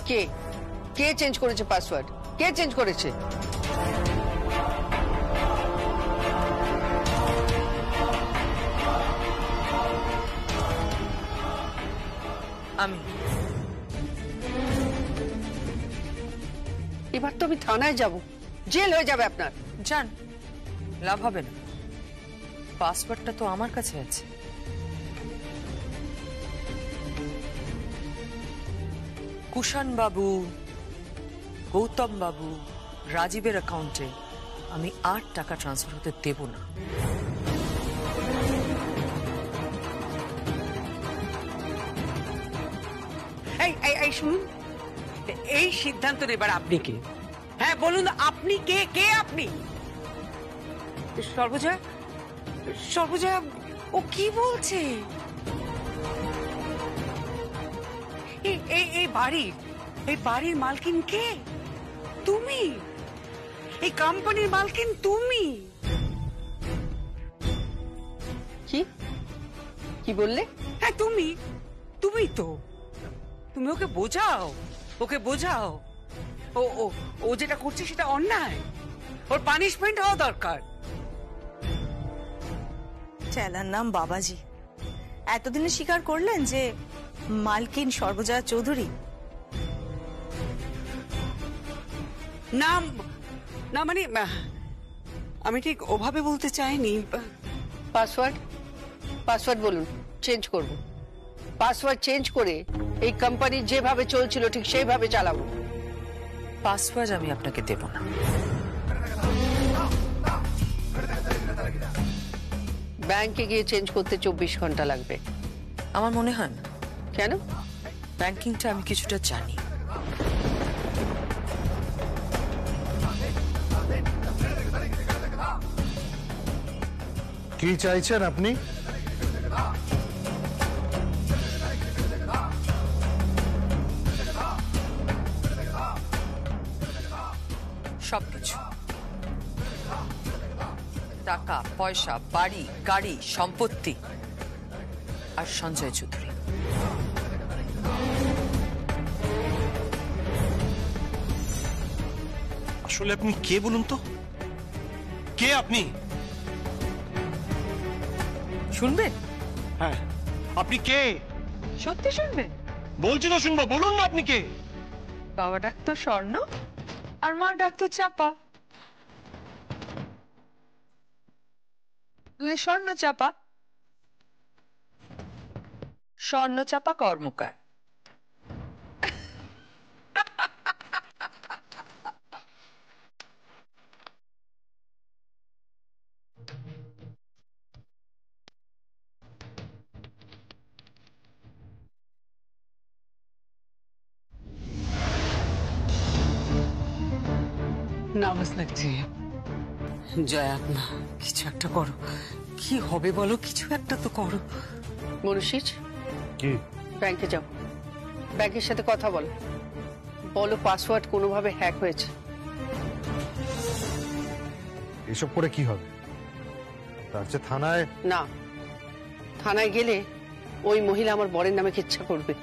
কে কে change করেছে password? কে change করেছে? আমি। এবার তো আমি থানায় যাব, জেল হয়ে যাবে আপনার। জান, লাভ হবে না, পাসওয়ার্ডটা তো আমার কাছে আছে। কুষাণ বাবু, গৌতম বাবু, রাজীবের অ্যাকাউন্টে আমি 8 টাকা ট্রান্সফার হতে দেব না। এই শুনুন, এই সিদ্ধান্ত নেবার আপনি কে? হ্যাঁ বলুন, আপনি কে? কে আপনি? সর্বজয়া, সর্বজয়া ও কি বলছে? এই বাড়ির মালকিন কে? তুমি? এই কোম্পানির মালকিন তুমি? কি কি বললে? হ্যাঁ তুমি, তুমি তো। তুমি ওকে বোঝাও, ওকে বোঝাও। ও ও ও যেটা করছে সেটা অন্যায়, ওর পানিশমেন্ট হওয়া দরকার। চেলার নাম বাবাজি, এতদিনে স্বীকার করলেন যে মালকিন সর্বজয়া চৌধুরী? নাম না মানে আমি ঠিক ওভাবে বলতে চাইনি। পাসওয়ার্ড, পাসওয়ার্ড বলুন, চেঞ্জ করব। পাসওয়ার্ড চেঞ্জ করে এই কোম্পানি যেভাবে চলছিল ঠিক সেইভাবে চালাবো। পাসওয়ার্ড আমি আপনাকে দেব না। ব্যাংকে গিয়ে চেঞ্জ করতে 24 ঘন্টা লাগবে। আমার মনে হয় না। কেন? ব্যাংকিংটা আমি কিছুটা জানি। কি চাইছেন আপনি? সবকিছু, টাকা পয়সা, বাড়ি গাড়ি সম্পত্তি, আর সঞ্জয় চৌধুরী। আসলে আপনি কে বলুন তো? কে আপনি? শুনবেন? হ্যাঁ, আপনি কে? সত্যি শুনবেন? বলছি তো শুনবো, বলুন না আপনি কে? বাবা ডাকতো স্বর্ণ আর মা ডাকতো চাপা। স্বর্ণ চাপা, স্বর্ণ চাপা কর্মকার। নার্ভাস লাগছে। জয়া, কিছু একটা করো। কি হবে বলো? কিছু একটা তো করো। মনুষিজ, কি? ব্যাংকে যাও, ব্যাংকের সাথে কথা বলো, বলো পাসওয়ার্ড কোনোভাবে হ্যাক হয়েছে। এসব করে কি হবে? তার চেয়ে থানায়। না, থানায় গেলে ওই মহিলা আমার বরের নামে কিচ্ছা করবে,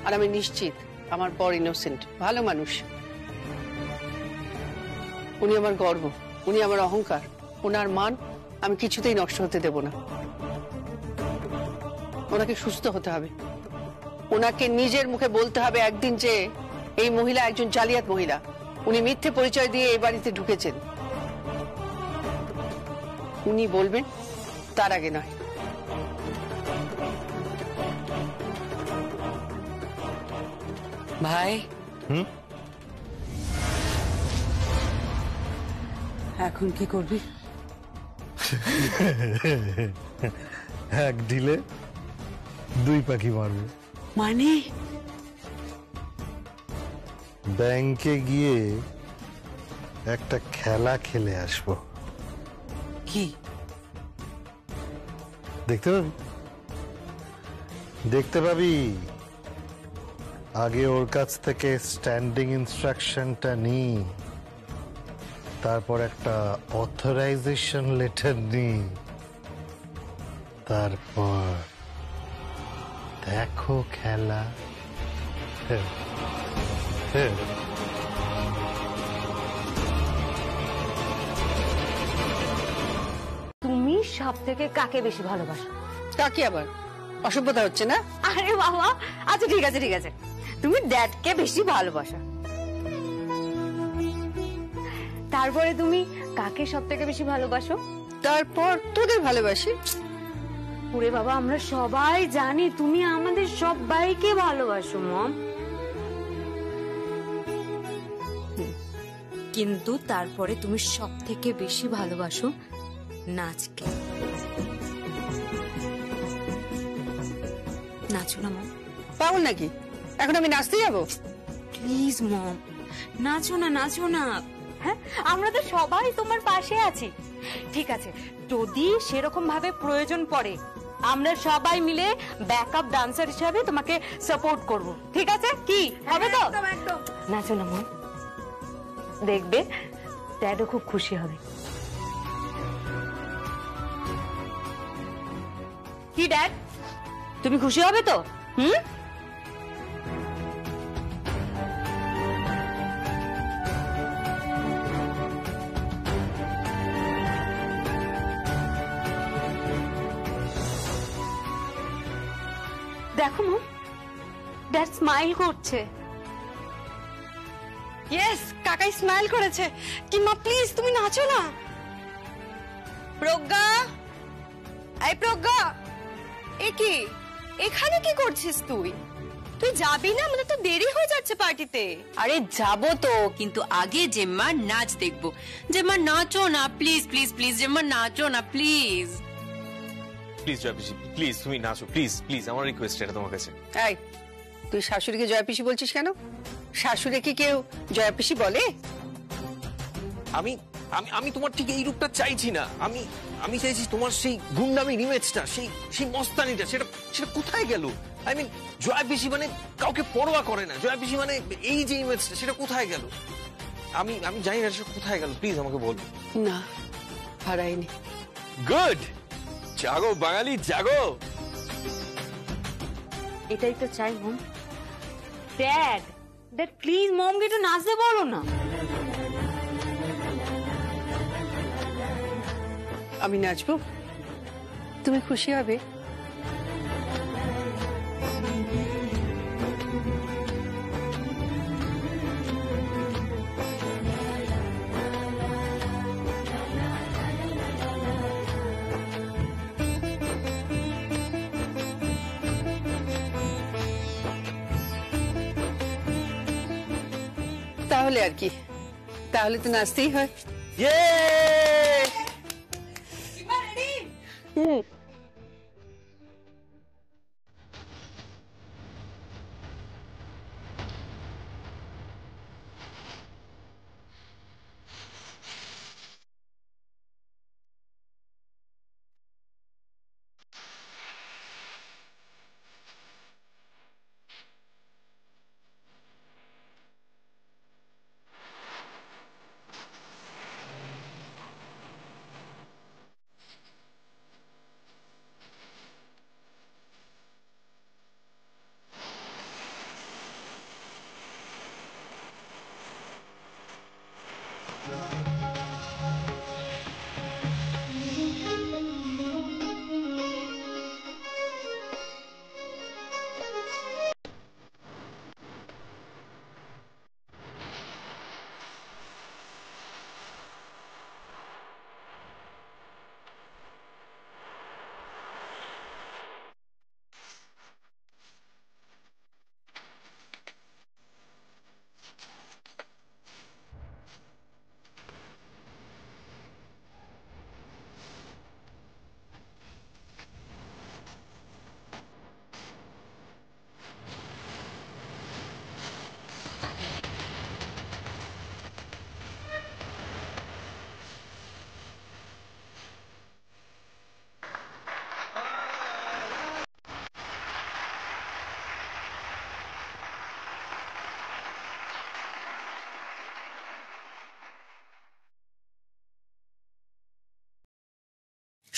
আর আমি নিশ্চিত আমার বর ইনোসেন্ট, ভালো মানুষ। উনি আমার গর্ব, উনি আমার অহংকার, ওনার মান আমি কিছুতেই নষ্ট হতে দেব না। ওনাকে সুস্থ হতে হবে, ওনাকে নিজের মুখে বলতে হবে একদিন যে এই মহিলা একজন জালিয়াত মহিলা, উনি মিথ্যে পরিচয় দিয়ে এই বাড়িতে ঢুকেছেন। উনি বলবেন, তার আগে নয়। ভাই, হুম? এখন কি করবি? এক ঢিলে 2 পাখি মারবে। মানে? ব্যাংকে গিয়ে একটা খেলা খেলে আসবো। কি? দেখতে পাবি, দেখতে পাবি। আগে ওর কাছ থেকে স্ট্যান্ডিং ইনস্ট্রাকশনটা নি, তারপর একটা অথরাইজেশন লেটার নি, তারপর দেখো খেলা। হ্যাঁ হ্যাঁ তুমি সব থেকে কাকে বেশি ভালোবাসো? কাকে আবার অসভ্যতা হচ্ছে না? আরে বাবা, আচ্ছা ঠিক আছে ঠিক আছে, তুমি ড্যাডকে বেশি ভালোবাসো। তারপরে তুমি কাকে সব থেকে বেশি ভালোবাসো? তারপর তোদের ভালোবাসি। ওরে বাবা, আমরা সবাই জানি তুমি আমাদের সবাইকে ভালোবাসো মম, কিন্তু তারপরে তুমি সব থেকে বেশি ভালোবাসো নাচকে। নাচো না মম। পাগল নাকি? এখন আমি নাচতে যাবো? প্লিজ মম, নাচো না নাচো না। হ্যাঁ, আমরা তো সবাই তোমার পাশে আছি। ঠিক আছে, যদি সেরকম ভাবে প্রয়োজন পড়ে আমরা সবাই মিলে ব্যাকআপ ডান্সার হিসাবে তোমাকে সাপোর্ট করব। ঠিক আছে? কি হবে তো? নাচো না মম, দেখবে ড্যাডও খুব খুশি হবে। কি ড্যাড, তুমি খুশি হবে তো? হুম, দেখো মম, ড্যাড স্মাইল করছে। ইয়েস, কাকাই স্মাইল করেছে। কি মা, প্লিজ তুমি নাচো না। প্রজ্ঞা, এই প্রজ্ঞা, এ কি এখানে কি করছিস তুই? তুই যাবি না? আমাদের তো দেরি হয়ে যাচ্ছে পার্টিতে। আরে যাবো তো, কিন্তু আগে জেম্মা নাচ দেখবো। জেম্মা নাচো না প্লিজ প্লিজ প্লিজ, জেম্মা নাচো না প্লিজ প্লিজ জয়পিসি, প্লিজ তুমি নাচো, প্লিজ প্লিজ, আমার রিকোয়েস্ট এটা তোমার কাছে। এই, তুই শাশুড়িকে জয়াপিসি বলছিস কেন? শাশুড়ি কি কেউ জয়াপিসি বলে? আমি আমি আমি তোমার ঠিক এই রূপটা চাইছি না। আমি আমি চাইছি তোমার সেই গুন্ডামির ইমেজটা, সেই মস্তানিটা, সেটা সেটা কোথায় গেল? আই মিন, জয়াপিসি মানে কাউকে পরোয়া করে না, জয়াপিসি মানে এই যে ইমেজটা, সেটা কোথায় গেল? আমি আমি জানি না সেটা কোথায় গেল, প্লিজ আমাকে বল। না, হারাইনি। গুড, জাগো বাঙালি জাগো। এটাই তো চাই মম। ড্যাড, ড্যাড প্লিজ মমকে একটু নাচতে বলো না। আমি নাচবো, তুমি খুশি হবে। তাহলে আর কি, তাহলে তো নাচতেই হয়।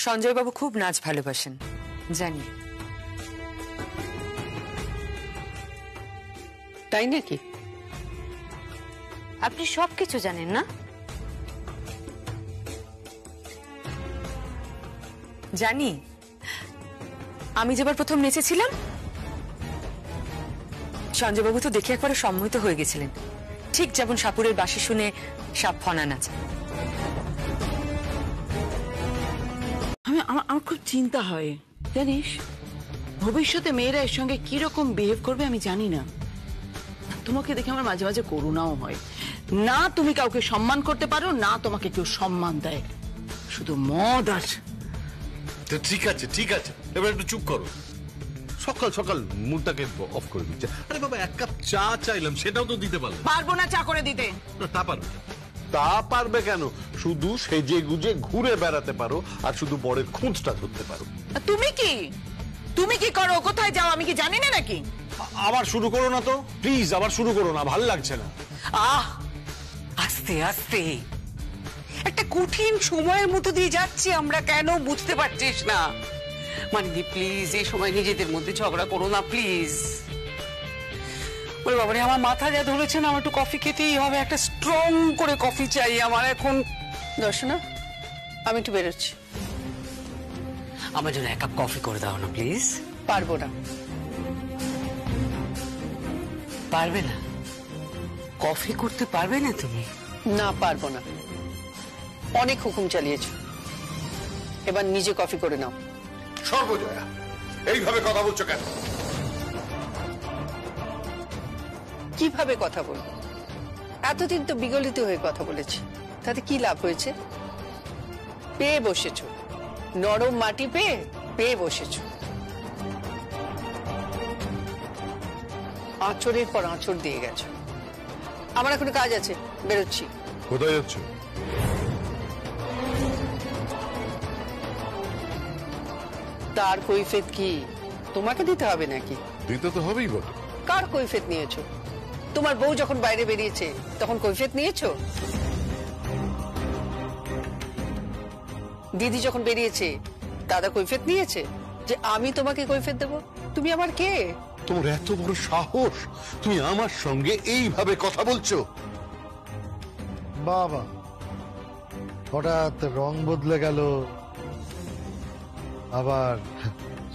সঞ্জয় বাবু খুব নাচ ভালোবাসেন জানি। তাই নাকি? আপনি সবকিছু জানেন না? জানি। আমি যেবার প্রথম নেচেছিলাম, সঞ্জয়বাবু তো দেখে একবারে সম্মোহিত হয়ে গেছিলেন, ঠিক যেমন সাপুরের বাঁশি শুনে সাপ ফনা নাচে। আমার খুব চিন্তা হয় জানিস, ভবিষ্যতে মেয়েরা এর সঙ্গে কিরকম বিহেভ করবে আমি জানি না। তোমাকে দেখে আমার মাঝে মাঝে করুণাও হয়। না তুমি কাউকে সম্মান করতে পারো, না তোমাকে কেউ সম্মান দেয়, শুধু মদ আর। তো ঠিক আছে ঠিক আছে, এবার একটু চুপ করো। সকাল সকাল মুডটাকে অফ করে দিচ্ছে। আরে বাবা, এক কাপ চা চাইলাম, সেটাও তো দিতে পারলো। পারবো না চা করে দিতে। তা পারবে? তা পারবে কেন? শুধু সেজে গুজে ঘুরে বেড়াতে পারো আর শুধু বরের খুঁজটা ধরতে পারো। তুমি কি করো, কোথায় যাও আমি কি জানি না নাকি? আবার শুরু করো না তো প্লিজ, আবার শুরু করো না, ভালো লাগছে না। আস্তে আস্তে একটা কঠিন সময়ের মতো দিয়ে যাচ্ছি আমরা, কেন বুঝতে পারছিস না? মানে প্লিজ এই সময় নিজেদের মধ্যে ঝগড়া করো না প্লিজ। ওরে বাবারে, আমার মাথা যা ধরেছে না, আমার একটু কফি খেতেই হবে, একটা স্ট্রং করে কফি চাই আমার এখন। দর্শনা, আমি একটু বেরোচ্ছি। আমার জন্য এক কাপ কফি করে দাও না প্লিজ। পারবো না। পারবে না? কফি করতে পারবে না তুমি? না, পারবো না। অনেক হুকুম চালিয়েছ, এবার নিজে কফি করে নাও। সর্বজয়া, এইভাবে কথা বলছো কেন? কিভাবে কথা বলবো? এতদিন তো বিগলিত হয়ে কথা বলেছি, তাতে কি লাভ হয়েছে? পেয়ে বসেছ, নরম মাটি পেয়ে বসেছ। আঁচড়ের পর আঁচড় দিয়ে গেছো। আমার এখন কাজ আছে, বেরোচ্ছি। কোথায় যাচ্ছ? তার কৈফিয়ত কি তোমাকে দিতে হবে নাকি? দিতে তো হবেই বটে। কার কৈফিয়ত নিয়েছো? তোমার বউ যখন বাইরে বেরিয়েছে তখন কৈফিয়ত নিয়েছো? দিদি যখন বেরিয়েছে দাদা কৈফিয়ত নিয়েছে যে আমি তোমাকে কৈফিয়ত দেব? তুমি আমার কে? তোমার এত বড় সাহস, তুমি আমার সঙ্গে এইভাবে কথা বলছো? বাবা, হঠাৎ রং বদলে গেল, আবার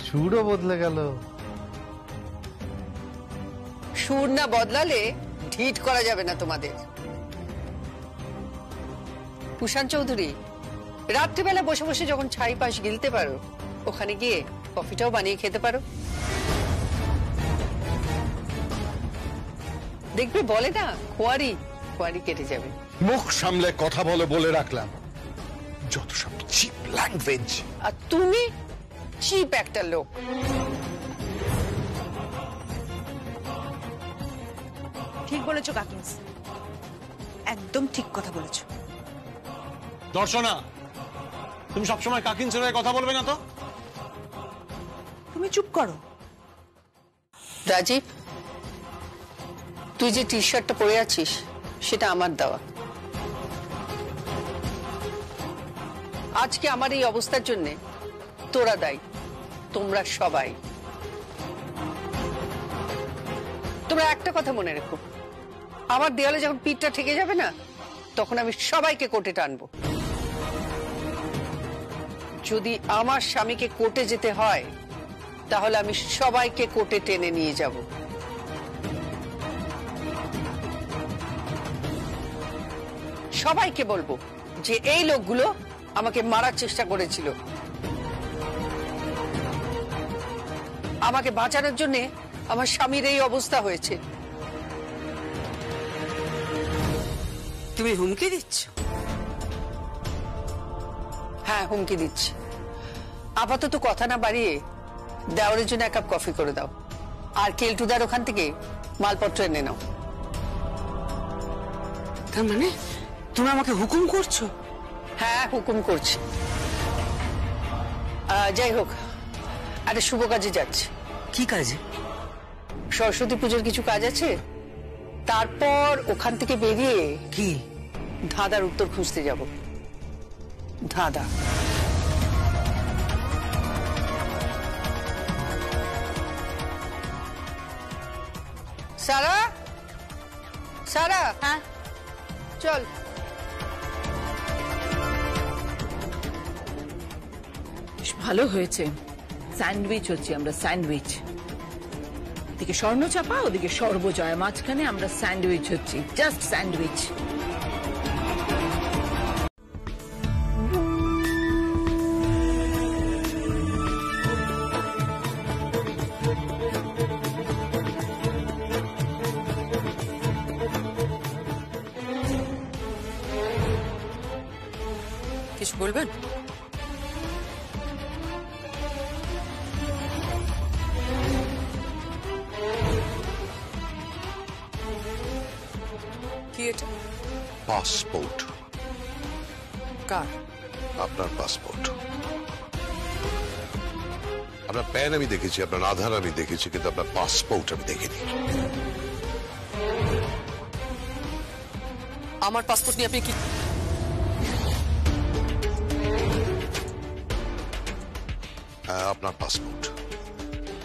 সুরও বদলে গেল। সুর না বদলালে ঢিট করা যাবে না তোমাদের। কুষাণ চৌধুরী, রাত্রিবেলা বসে বসে যখন ছাই পাশ গিলতে পারো, ওখানে গিয়ে কফিটাও বানিয়ে খেতে পারো। দেখবে বলে না, খোয়ারি কেটে যাবে। মুখ সামলে কথা বলে বলে রাখলাম, যত সব চিপ ল্যাঙ্গুয়েজ। আর তুমি চিপ একটা লোক। ঠিক বলেছো কাকিন্স, একদম ঠিক কথা বলেছো। দর্শনা, তুমি সবসময় কাকিন ছেড়ে কথা বলবে না তো? তুমি চুপ করো। রাজীব, তুই যে টি শার্টটা পরে আছিস সেটা আমার দেওয়া। আজকে আমার এই অবস্থার জন্য তোরা দায়ী, তোমরা সবাই। তোমরা একটা কথা মনে রেখো, আমার দেয়ালে যখন পিঠটা ঠেকে যাবে না, তখন আমি সবাইকে কোর্টে টানবো। যদি আমার স্বামীকে কোর্টে যেতে হয়, তাহলে আমি সবাইকে কোর্টে টেনে নিয়ে যাব। সবাইকে বলবো যে এই লোকগুলো আমাকে মারার চেষ্টা করেছিল, আমাকে বাঁচানোর জন্য আমার স্বামীর এই অবস্থা হয়েছে। তুমি হুমকি দিচ্ছ? হ্যাঁ, হুমকি দিচ্ছি। আপাতত কথা না বাড়িয়ে দেওয়ারের জন্য এক কাপ কফি করে দাও, আর কেলটুদার ওখান থেকে মালপত্র এনে নাও। তার মানে তুমি আমাকে হুকুম করছো? হ্যাঁ, হুকুম করছি। যাই হোক, একটা শুভ কাজে যাচ্ছি। কি কাজে? সরস্বতী পুজোর কিছু কাজ আছে, তারপর ওখান থেকে বেরিয়ে কি? ধাঁধার উত্তর খুঁজতে যাব। ধাঁধা। সারা, সারা, হ্যাঁ চল। ভালো হয়েছে, স্যান্ডউইচ হচ্ছে আমরা, স্যান্ডউইচ। এদিকে স্বর্ণচাপা, ওদিকে সর্বজয়া, মাঝখানে আমরা স্যান্ডউইচ হচ্ছি, জাস্ট স্যান্ডউইচ। কিছু বলবেন? কি এটা? পাসপোর্ট। কার? আপনার পাসপোর্ট। আপনার প্যান আমি দেখেছি, আপনার আধার আমি দেখেছি, কিন্তু আপনার পাসপোর্ট আমি দেখিনি। আমার পাসপোর্ট নিয়ে আপনি কি? আপনার পাসপোর্ট।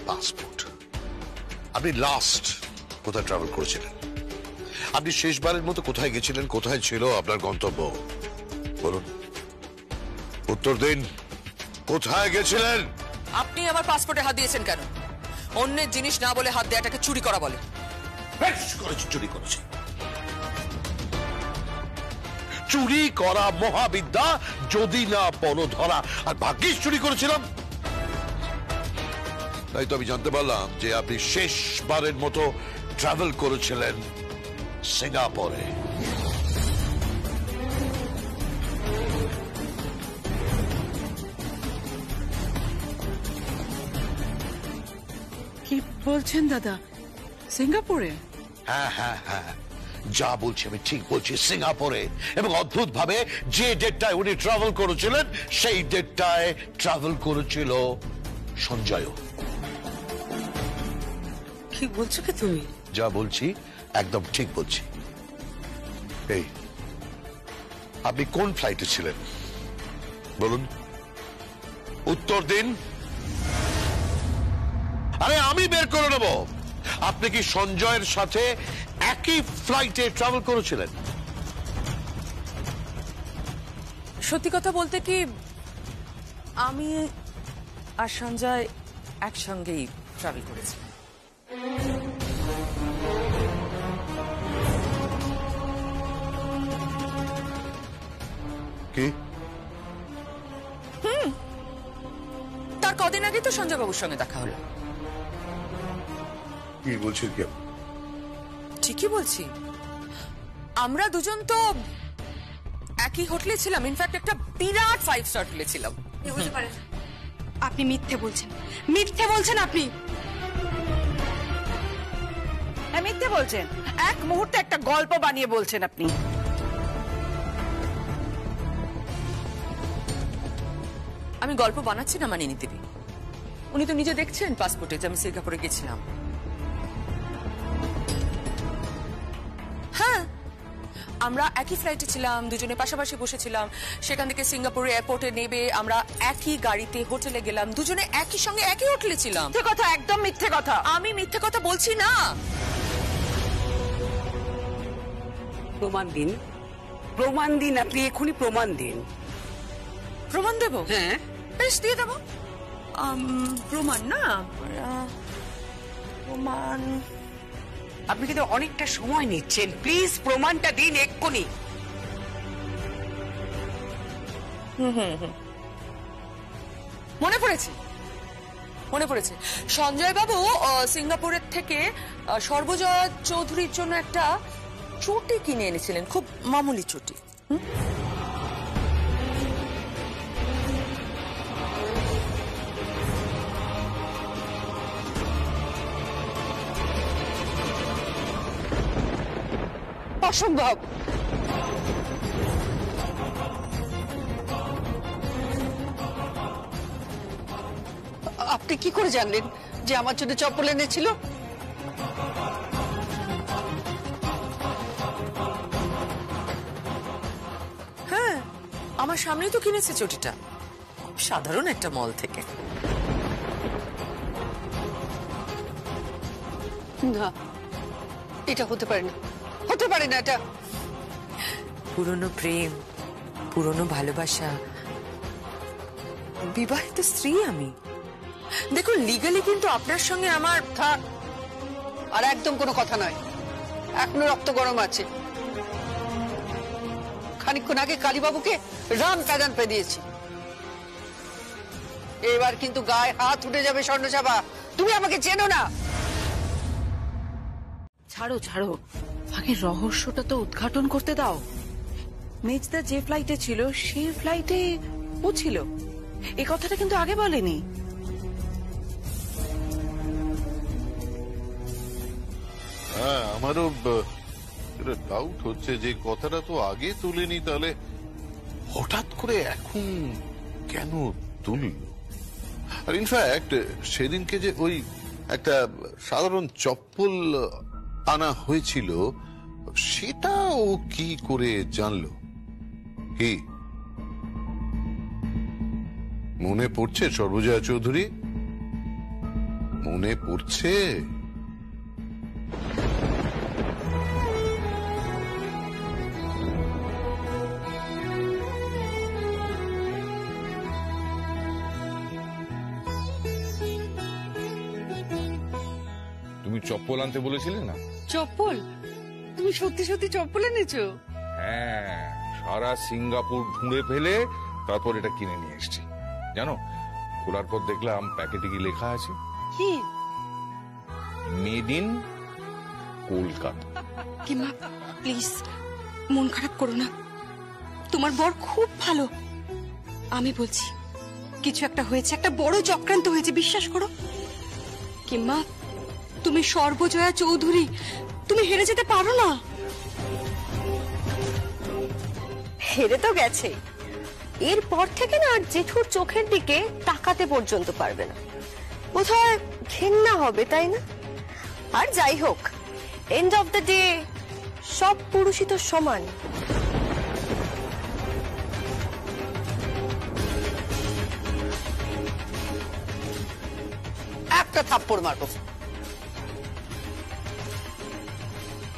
পাসপোর্ট। আপনি লাস্ট কোথায় ট্রাভেল করেছিলেন? আপনি শেষবারের মতো কোথায় গেছিলেন? কোথায় ছিল আপনার গন্তব্য? বলুন, উত্তর দিন। কোথায় গেছিলেন? আপনি আমার পাসপোর্টে হাত দিয়েছেন কেন? অন্যের জিনিস না বলে হাত দেওয়াটাকে চুরি করা বলে। বেশ করেছি, চুরি করেছি। চুরি করা মহাবিদ্যা, যদি না পড়ো ধরা। আর ভাগ্যিস চুরি করেছিলাম। তাই তো আমি জানতে পারলাম যে আপনি শেষবারের মতো ট্রাভেল করেছিলেন সিঙ্গাপুরে। কি বলছেন দাদা? সিঙ্গাপুরে? হ্যাঁ হ্যাঁ হ্যাঁ, যা বলছি আমি ঠিক বলছি, সিঙ্গাপুরে। এবং অদ্ভুত ভাবে যে ডেটটায় উনি ট্রাভেল করেছিলেন সেই ডেটটায় ট্রাভেল করেছিল সঞ্জয়। কি বলছো কি তুমি? যা বলছি একদম ঠিক বলছি। এই, আপনি কোন ফ্লাইটে ছিলেন বলুন? উত্তর দিন। আরে আমি বের করে নেব। আপনি কি সঞ্জয়ের সাথে একই ফ্লাইটে ট্রাভেল করেছিলেন? সত্যি কথা বলতে কি, আমি আর সঞ্জয় একসঙ্গেই ট্রাভেল করেছি। কি? তার কদিন আগে তো সঞ্জয় বাবুর সঙ্গে দেখা হলো। কি বলছেন? কি ঠিকই বলছি। আমরা দুজন তো একই হোটেলে ছিলাম, ইনফ্যাক্ট একটা বিরাট 5 স্টার হোটেলে ছিলাম। বুঝতে পারেন আপনি মিথ্যে বলছেন, মিথ্যে বলছেন আপনি। হ্যাঁ মিথ্যে বলছেন, এক মুহূর্তে একটা গল্প বানিয়ে বলছেন আপনি। আমি গল্প বানাচ্ছি না মানিয়ে নিতে। উনি তো নিজে দেখছেন পাসপোর্টে যে আমি সিঙ্গাপুরে গেছিলাম। হ্যাঁ, আমরা একই ফ্লাইটে ছিলাম, দুজনে পাশাপাশি বসেছিলাম। সেখান থেকে সিঙ্গাপুর এয়ারপোর্টে নেবে আমরা একই গাড়িতে হোটেলে গেলাম, দুজনে একই সঙ্গে একই হোটেলে ছিলাম। মিথ্যে কথা, একদম মিথ্যে কথা। আমি মিথ্যে কথা বলছি না। প্রমাণ দিন, প্রমাণ দিন, আপনি এখনই প্রমাণ দিন। প্রমাণ দেবো? হ্যাঁ বেশ, দিয়ে দেবো। প্রমাণ না, প্রমাণ। আপনি কিন্তু অনেকটা সময় নিচ্ছেন, প্লিজ প্রমাণটা দিন এক্ষুনি। মনে পড়েছে, মনে পড়েছে। সঞ্জয় বাবু সিঙ্গাপুরের থেকে সর্বজয়া চৌধুরীর জন্য একটা চটি কিনে এনেছিলেন, খুব মামুলি চটি। অসম্ভব। আপনি কি করে জানলেন যে আমার জন্য চপ্পল এনেছিল? হ্যাঁ, আমার সামনেই তো কিনেছে চটিটা, সাধারণ একটা মল থেকে। না, এটা হতে পারে না। হতে পারে না এটা। পুরনো প্রেম, পুরনো ভালোবাসা, বিবাহিত স্ত্রী আমি। দেখুন, লিগালি কিন্তু আপনার সঙ্গে আমার থাক, আর একদম কোনো কথা নয়। এখনো রক্ত গরম আছে। খানিকক্ষণ আগে কালীবাবুকে রাম কাজান পে দিয়েছি। এবার কিন্তু গায়ে হাত উঠে যাবে স্বর্ণচাপা। তুমি আমাকে চেনো না। ছাড়ো ছাড়ো, আগে রহস্যটা তো উদ্ঘাটন করতে দাও। মেজদা যে ফ্লাইটে ছিল সেই ফ্লাইটে ও ছিল, এই কথাটা কিন্তু আগে বলেনি। হ্যাঁ, আমারও ডাউট হচ্ছে যে কথাটা তো আগে তুলেনি, তাহলে হঠাৎ করে এখন কেন তুলল? আর ইনফ্যাক্ট সেদিনকে যে ওই একটা সাধারণ চপ্পল আনা হয়েছিল, সেটা ও কি করে জানলো? কি মনে পড়ছে সর্বজয়া চৌধুরী? মনে পড়ছে? তুমি চপ্পল আনতে বলেছিলে না? চপ্পল? তুমি সত্যি সত্যি চপ্পল এনেছো? হ্যাঁ, সারা সিঙ্গাপুর ঢুঁড়ে ফেলে তারপর এটা কিনে নিয়ে এসেছি। জানো, খোলার পর দেখলাম প্যাকেটে কি লেখা আছে? কি? Made in Kolkata. Keema please মন খারাপ করো না, তোমার বর খুব ভালো। আমি বলছি কিছু একটা হয়েছে, একটা বড় চক্রান্ত হয়েছে, বিশ্বাস করো। কিমা তুমি সর্বজয়া চৌধুরী, তুমি হেরে যেতে পারো না। হেরে তো গেছে, এরপর থেকে না আর জেঠুর চোখের দিকে তাকাতে পর্যন্ত পারবে না। বোধহয় ঘেন্না হবে, তাই না? আর যাই হোক, এন্ড অফ দ্য ডে সব পুরুষই তো সমান। একটা থাপ্পড় মারবো।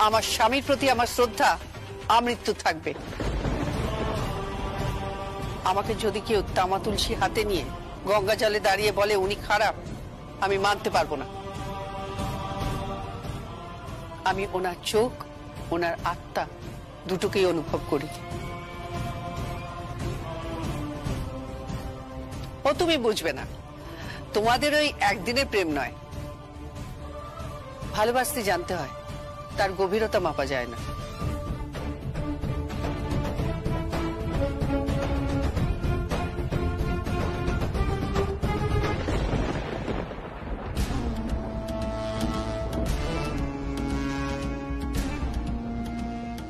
আমার স্বামীর প্রতি আমার শ্রদ্ধা আমৃত্যু থাকবে। আমাকে যদি কেউ তামা তুলসী হাতে নিয়ে গঙ্গা জলে দাঁড়িয়ে বলে উনি খারাপ, আমি মানতে পারবো না। আমি ওনার চোখ, ওনার আত্মা দুটোকেই অনুভব করি। ও তুমি বুঝবে না, তোমাদের ওই একদিনের প্রেম নয়। ভালোবাসতে জানতে হয়, তার গভীরতা মাপা যায় না।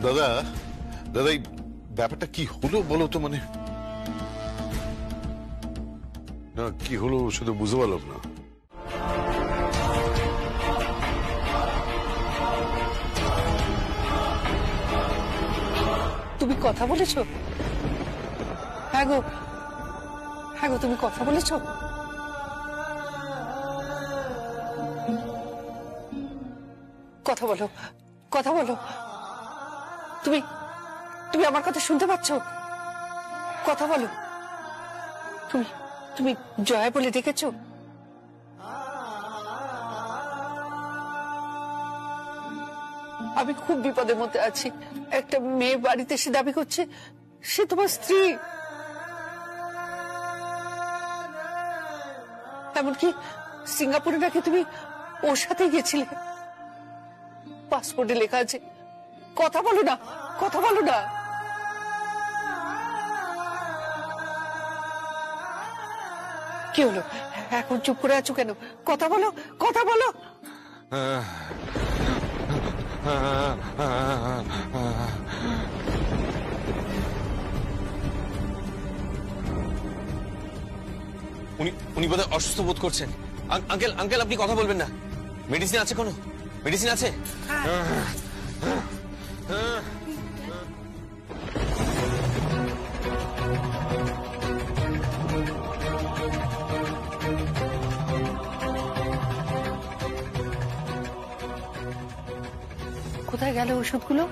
দাদা, দাদা, এই ব্যাপারটা কি হলো বলো তো? মানে না, কি হলো শুধু বুঝতে পারলাম না। তুমি কথা বলেছো? হ্যাঁ গো, হ্যাঁ গো, তুমি কথা বলেছো? কথা বলো, কথা বলো। তুমি তুমি আমার কথা শুনতে পাচ্ছ? কথা বলো। তুমি তুমি জয়া বলে ডেকেছো? আমি খুব বিপদের মধ্যে আছি। একটা মেয়ে বাড়িতে এসে দাবি করছে সে তোমার স্ত্রী। এমনকি সিঙ্গাপুরে নাকি তুমি ওর সাথে গেছিলে, পাসপোর্টে লেখা আছে। কথা বলো না, কথা বলো না। কি হলো এখন চুপ করে আছো কেন? কথা বলো, কথা বলো। উনি বোধহয় অসুস্থ বোধ করছেন। আঙ্কেল, আঙ্কেল, আপনি কথা বলবেন না। মেডিসিন আছে? কোনো মেডিসিন আছে? কোথায় গেল ওষুধগুলো?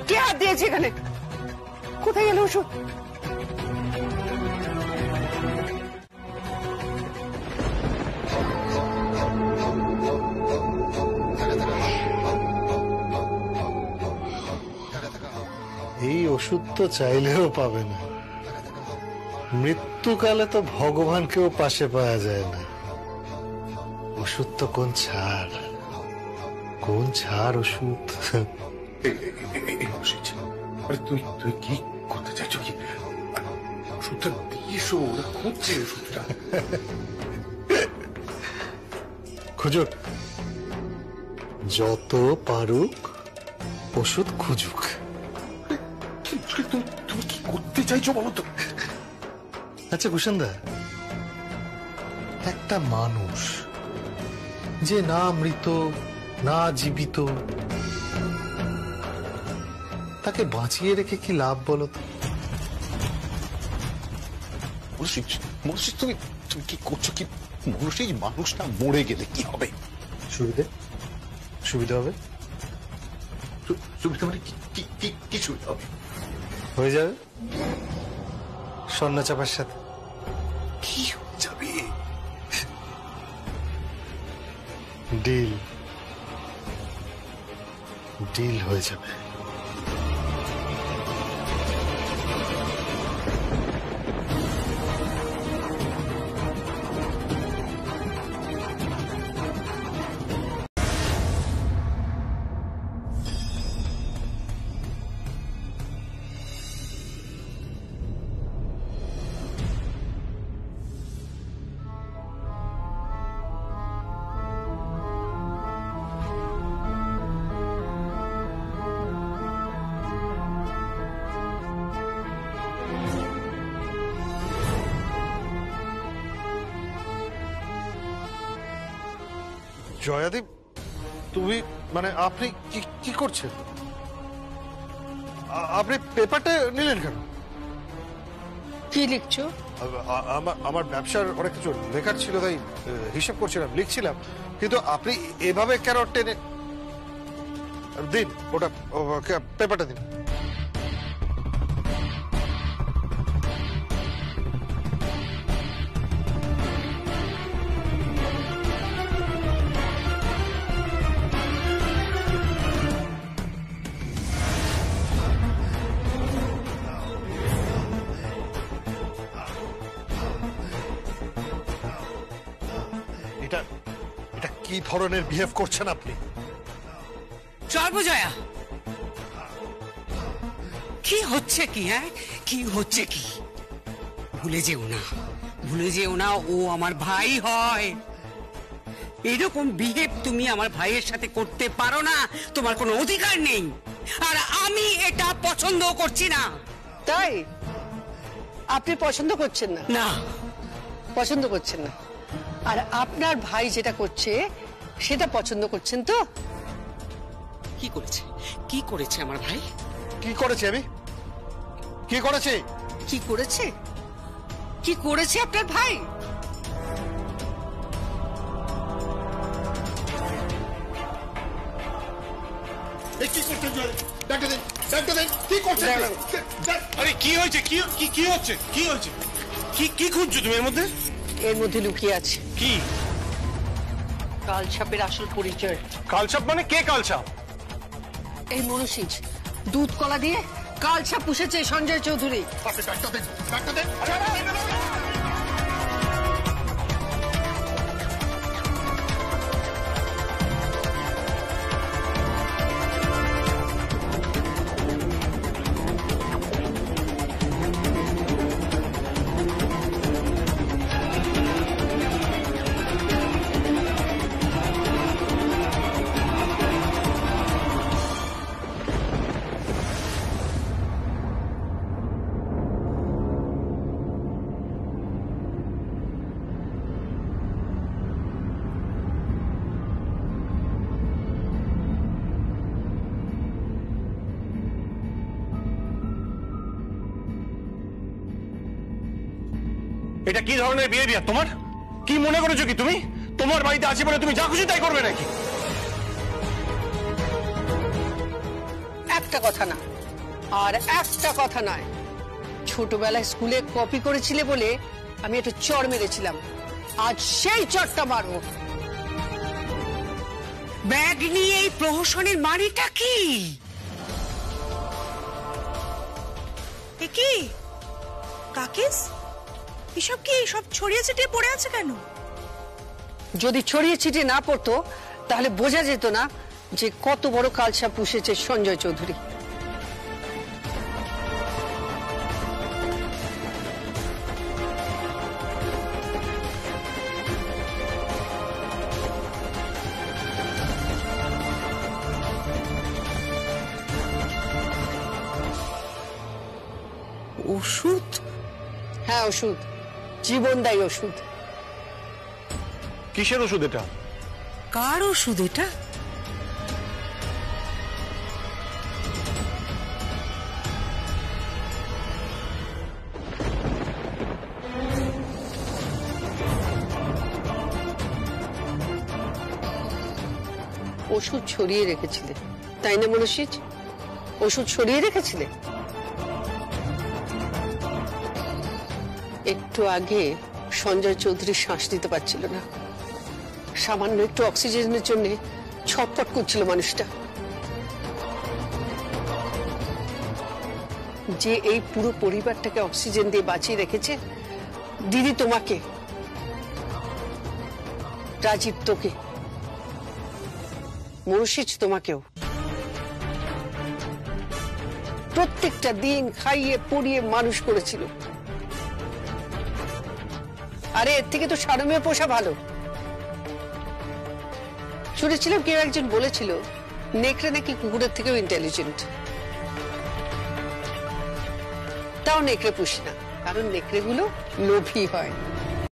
কে হাত দিয়েছে এখানে? কোথায় গেল ওষুধ? এই ওষুধ তো চাইলেও পাবে না। মৃত্যুকালে তো ভগবানকেও পাশে পাওয়া যায় না। ওষুধ তো কোন ছাড় ওষুধ। আরে তুই কি করতে চাইছো? কি ওষুধটা দিয়েছো? ওরা খুঁজছে ওষুধটা। খুঁজুক, যত পারুক ওষুধ খুঁজুক। তুমি কি করতে চাইছো বলো তো? আচ্ছা ভূষণদা, একটা মানুষ যে না মৃত না জীবিত, তাকে বাঁচিয়ে রেখে কি লাভ বলো তো? তুমি কি করছো? কি মানুষটা মরে গেলে কি হবে? সুবিধা হবে। সুবিধা মানে কি সুবিধা হবে? হয়ে যাবে স্বর্ণচাপার সাথে। কি হয়ে যাবে? ডিল হয়ে যাবে। জয়াদীপ, তুমি মানে আপনি কি করছেন? আপনি পেপারটা নিলেন কেন? কি লিখছো? আমার ব্যবসার অনেক কিছু লেখার ছিল, তাই হিসাব করছিলাম, লিখছিলাম। কিন্তু আপনি এভাবে কেন টেনে দিন? ওটা পেপারটা দিন। এটা কি ধরনের বিহেভ করছেন আপনি? সর্বজয়া, কি হচ্ছে কি? হ্যাঁ, কি হচ্ছে কি? ভুলে যেও না ও আমার ভাই হয়। এরকম বিহেভ তুমি আমার ভাইয়ের সাথে করতে পারো না, তোমার কোনো অধিকার নেই। আর আমি এটা পছন্দ করছি না। তাই আপনি পছন্দ করছেন না? না, পছন্দ করছেন না। আর আপনার ভাই যেটা করছে সেটা পছন্দ করছেন তো? কি করেছে আমার ভাই? কি করেছে আমি? কি করেছে? কি করেছে আপনার ভাই? কি করতে কি করছে? আরে কি হয়েছে? কি হচ্ছে? কি খুঁজছো তুমি এর মধ্যে? এর মধ্যে লুকিয়ে আছে কি? কালসাপের আসল পরিচয়। কালসাপ মানে? কে কালসাপ? এই মনুষীজ দুধ কলা দিয়ে কালসাপ পুষেছে সঞ্জয় চৌধুরী। এটা কি ধরনের বিহেভিয়ার তোমার? কি মনে করেছো কি তুমি? তোমার বাড়িতে আছি বলে তুমি যা খুশি তাই করবে নাকি? একটা কথা না, আর একটা কথা নয়। ছোটবেলায় স্কুলে কপি করেছিলে বলে আমি একটু চড় মেরেছিলাম, আজ সেই চড়টা মারবো। ব্যাগ নিয়ে এই প্রহসনের মানেটা কি? কি কাকিস, এসব কি সব ছড়িয়ে ছিটিয়ে পড়ে আছে কেন? যদি ছড়িয়ে ছিটিয়ে না পড়তো তাহলে বোঝা যেত না যে কত বড় কালসা পুষেছে সঞ্জয় চৌধুরী। ওষুধ? হ্যাঁ ওষুধ, জীবনদায়ী ওষুধ। কিসের ওষুধ এটা? কার ওষুধ এটা? ওষুধ ছড়িয়ে রেখেছিলে তাই না মনীষী? ওষুধ ছড়িয়ে রেখেছিলে। একটু আগে সঞ্জয় চৌধুরী শ্বাস নিতে পারছিল না, সামান্য একটু অক্সিজেনের জন্য ছটফট করছিল মানুষটা। যে এই পুরো পরিবারটাকে অক্সিজেন দিয়ে বাঁচিয়ে রেখেছে, দিদি তোমাকে, রাজীব তোকে, মনীষী তোমাকেও। প্রত্যেকটা দিন খাইয়ে পড়িয়ে মানুষ করেছিল। আরে এর থেকে তো সারমেয় পোষা ভালো। শুনেছিলাম কেউ একজন বলেছিল নেকড়ে নাকি কুকুরের থেকেও ইন্টেলিজেন্ট। তাও নেকড়ে পুষি না, কারণ নেকড়েগুলো লোভী হয়।